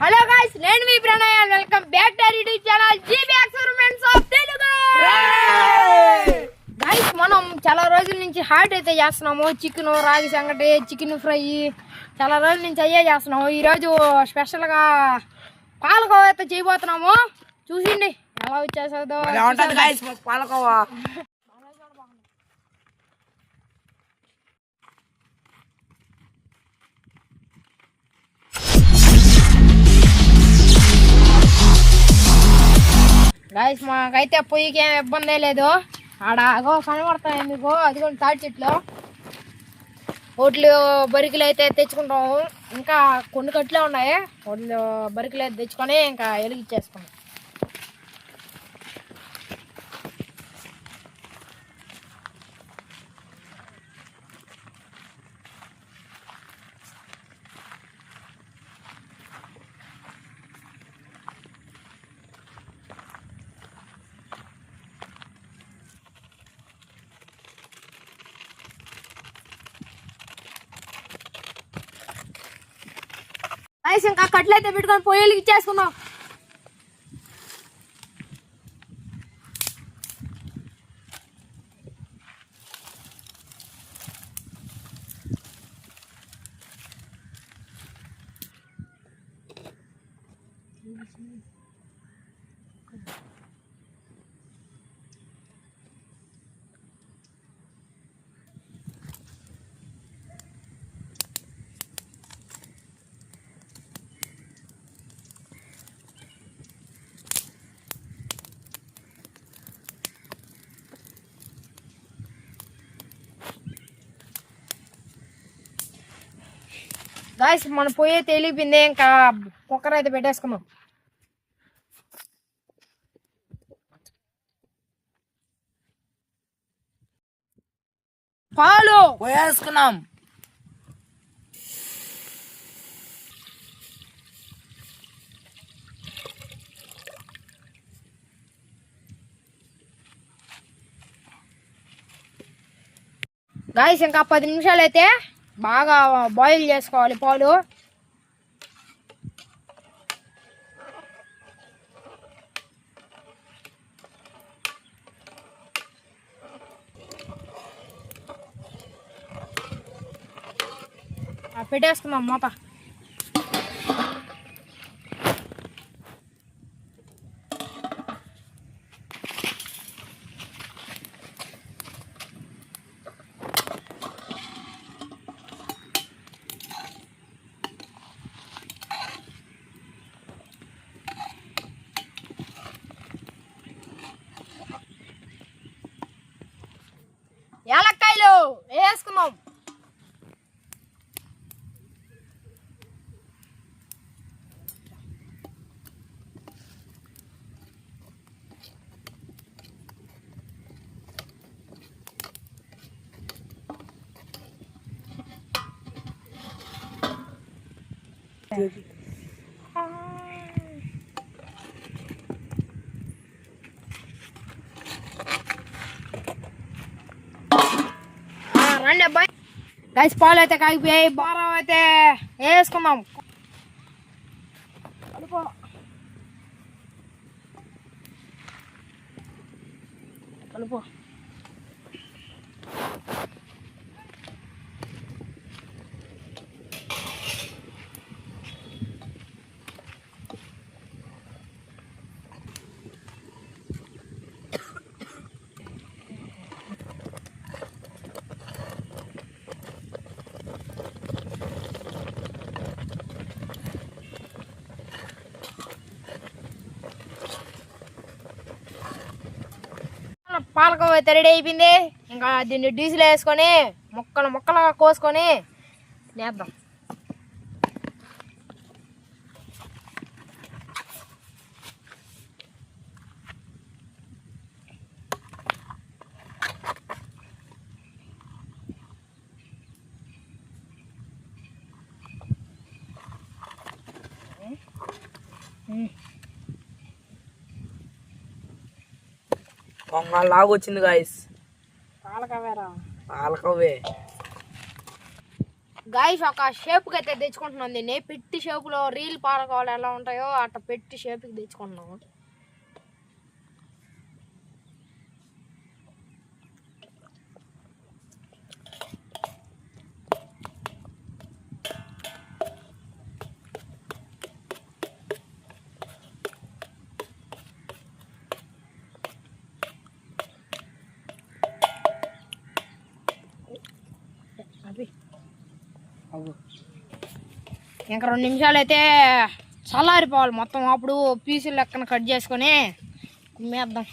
Hello guys, నేను మీ Pranay. Welcome back to YouTube channel GB experiments of Telugu. Guys, మనం చాలా రోజుల నుంచి హాట్ అయితే చేస్తున్నాము. చికెన్, రాగి సంగటి, చికెన్ ఫ్రై చాలా రోజుల నుంచి అయ్యే చేస్తున్నాము. ఈరోజు స్పెషల్గా పాలకోవా అయితే చేయబోతున్నాము. చూసిండి ఎలా వచ్చేసదో. పాలకోవా గైస్, మాకైతే పొయ్యికి ఏం ఇబ్బంది లేదు. ఆడ అగో కనబడతాయి మీకు, అదిగోండి తాటి చెట్లు. ఒడ్లు బరికలు అయితే తెచ్చుకుంటాము. ఇంకా కొన్ని కట్లే ఉన్నాయి. ఒడ్లు బరికలు అయితే తెచ్చుకొని ఇంకా వెలిగిచ్చేసుకున్నాం. నైస్, ఇంకా కట్లు అయితే పెట్టుకొని పొయ్యిలు ఇచ్చేసుకున్నాం. గాయస్, మన పొయ్యి అయితే వెళ్ళిపోయింది. ఇంకా కుక్కర్ అయితే పెట్టేసుకున్నాం. పాలు పోయేసుకున్నాం. గాయస్, ఇంకా 10 నిమిషాలు అయితే బాగా బాయిల్ చేసుకోవాలి పాలు. పెట్టేసుకుందాం మూత. యాలక్కాయలు వేసుకున్నాం. రండి అబ్బాయి. గైస్, పాలు అయితే కాగిపోయాయి. బారం అయితే వేసుకుందాం. కలుపు. కలుపు. పాలకోవా అయితే రెడీ అయిపోయింది. ఇంకా దీన్ని డీజిల్ వేసుకొని ముక్కలుగా కోసుకొని నేద్దాం. లాగా వచ్చింది గాయస్. పాలకోవేరా, పాలకోవే. గాయస్ ఒక షేప్కి అయితే తెచ్చుకుంటున్నాం దీన్ని. పెట్టి షేపులో రీల్ పాలకోవాలు ఎలా ఉంటాయో అట్లా పెట్టి షేప్కి తెచ్చుకుంటున్నాము. ఇంకా 2 నిమిషాలు అయితే చల్లారిపోవాలి మొత్తం. అప్పుడు పీసులు లెక్కన కట్ చేసుకొని కుమ్మేద్దాం.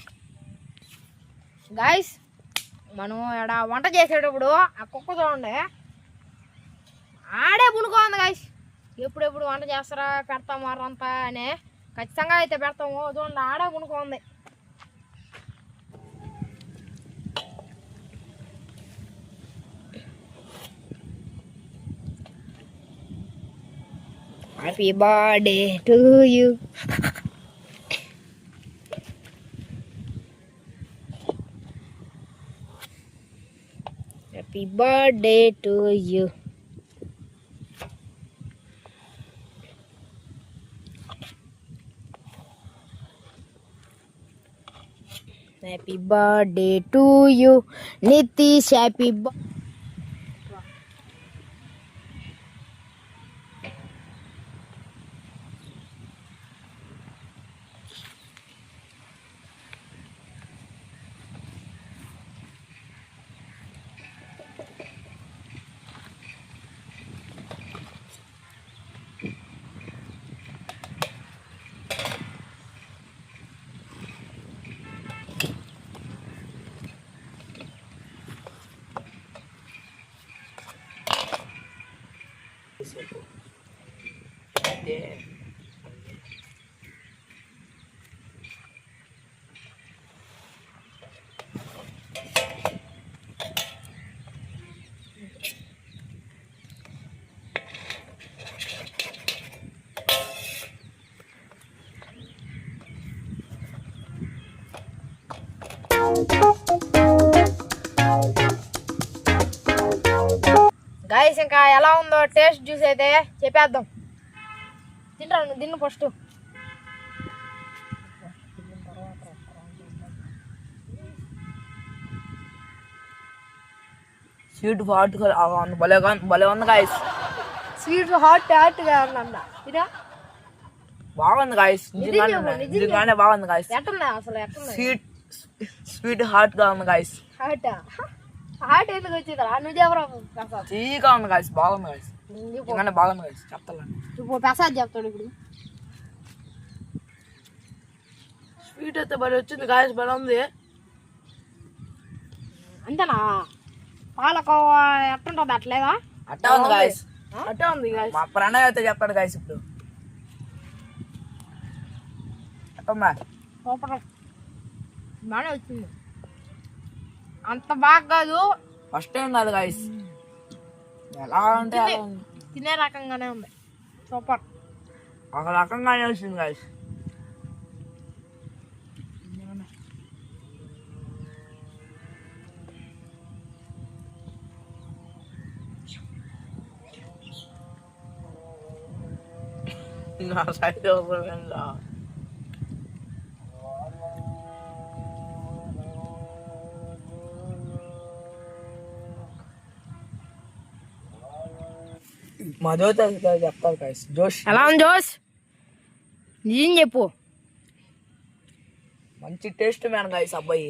గాయస్ మనం ఇక్కడ వంట చేసేటప్పుడు ఆ కుక్క చూడండి ఆడే పునుకోంది. గాయస్ ఎప్పుడెప్పుడు వంట చేస్తారా పెడతాం వారంతా అని ఖచ్చితంగా అయితే పెడతాము. చూడండి ఆడే పునుకోంది. Happy birthday to you. Happy birthday to you. Happy birthday to you, Nitish. Happy birthday. Guys ఇంకా ఎలా ఉందో టేస్ట్ జ్యూస్ అయితే చెప్పేద్దాం. తింటాను దీన్ని ఫస్ట్. స్వీట్ హాట్ భలే ఉంది గాయస్. స్వీట్ హాట్గా ఉందంట. ఇదా బాగుంది గాయస్. నిజంగానే బాగుంది గాయస్. ఎట్టున్నా అసలు ఎట్టున్నా స్వీట్ హాట్ గా ఉంది గాయస్. హాట్ ఎందుకు వచ్చిందా నువ్వు చెప్పరా? తీగా ఉంది గాయస్. బాగుంది గాయస్. నిజంగానే బాగుంది గాయస్. చెప్తాను ఇప్పుడు ప్రసాద్ చెప్తాడు. ఇప్పుడు స్వీట్ అయితే భలే వచ్చింది గాయస్. భలే ఉంది. అంతేనా? పాలకోవా ఎట్టుంటుంది అట్లేదా? అట్టా ఉంది గాయస్. అట్టా ఉంది గాయస్. మా ప్రణయ్ అయితే చెప్తాడు గాయస్ ఇప్పుడు. చెప్పమ్మా. సూపర్ బాగానే వచ్చింది. అంత బాగా కాదు, ఫస్ట్ టైం కాదు గాయస్. ఎలా అంటే తినే రకంగానే ఉంది. సూపర్ ఒక రకంగానే వచ్చింది గాయస్. నా సైడ్ మా జోష్ చెప్తారు గాయస్. జోష్ ఎలా ఉంది జోష్? నిజం చెప్పు. మంచి టేస్ట్ మ్యాన్ గాయస్. అబ్బాయి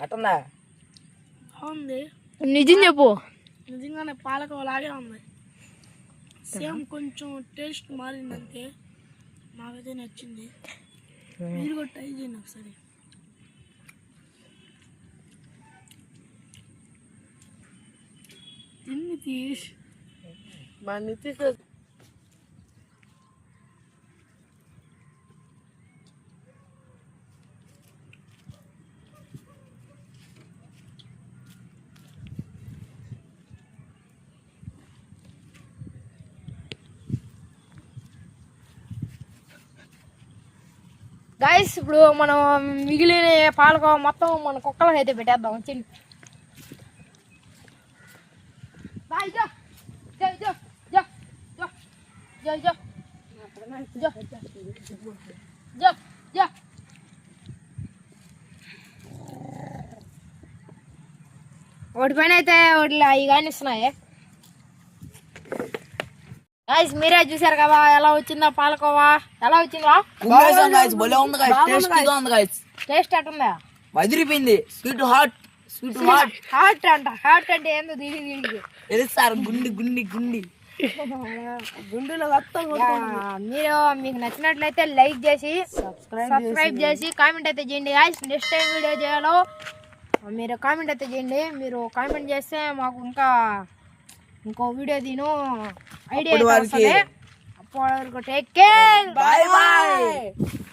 ఎట్టుందా? ఉంది. నిజం చెప్పు. నిజంగానే పాలకోలాగే ఉంది. సేమ్ కొంచెం టేస్ట్ మారిందంటే నాకైతే నచ్చింది. మీరు కూడా ట్రై చేయండి ఒకసారి. తిని తీసి మా నితీష్ గాయస్ ఇప్పుడు మనం మిగిలిన పాలకోవా మొత్తం మన కుక్కలకు అయితే పెట్టేద్దాం. వచ్చింది బాయ్. జో జో జో జో జో ఒకటి పైన అయితే ఒకటి అవి కానిస్తున్నాయి గాయస్ మీరే చూసారు కదా ఎలా వచ్చిందా పాలకోవా ఎలా వచ్చిందా భలే ఉంది గాయస్ టేస్టీగా ఉంది గాయస్ టేస్ట్ ఎట్టుందా వదిలిపోయింది స్వీట్ హాట్ హాట్ అంటే ఏందో దీనికి ఇది సార్ గుండి గుండి గుండి గుండెలో రక్తం మీరు మీకు నచ్చినట్లయితే లైక్ చేసి సబ్స్క్రైబ్ చేసి కామెంట్ అయితే చేయండి గాయస్ నెక్స్ట్ టైం వీడియో చేయాలో మీరు కామెంట్ అయితే చేయండి మీరు కామెంట్ చేస్తే మాకు ఇంకా ఇంకో వీడియో దీను ఐడియా వస్తుంది అప్పటి వరకు టేక్ కేర్ బాయ్ బాయ్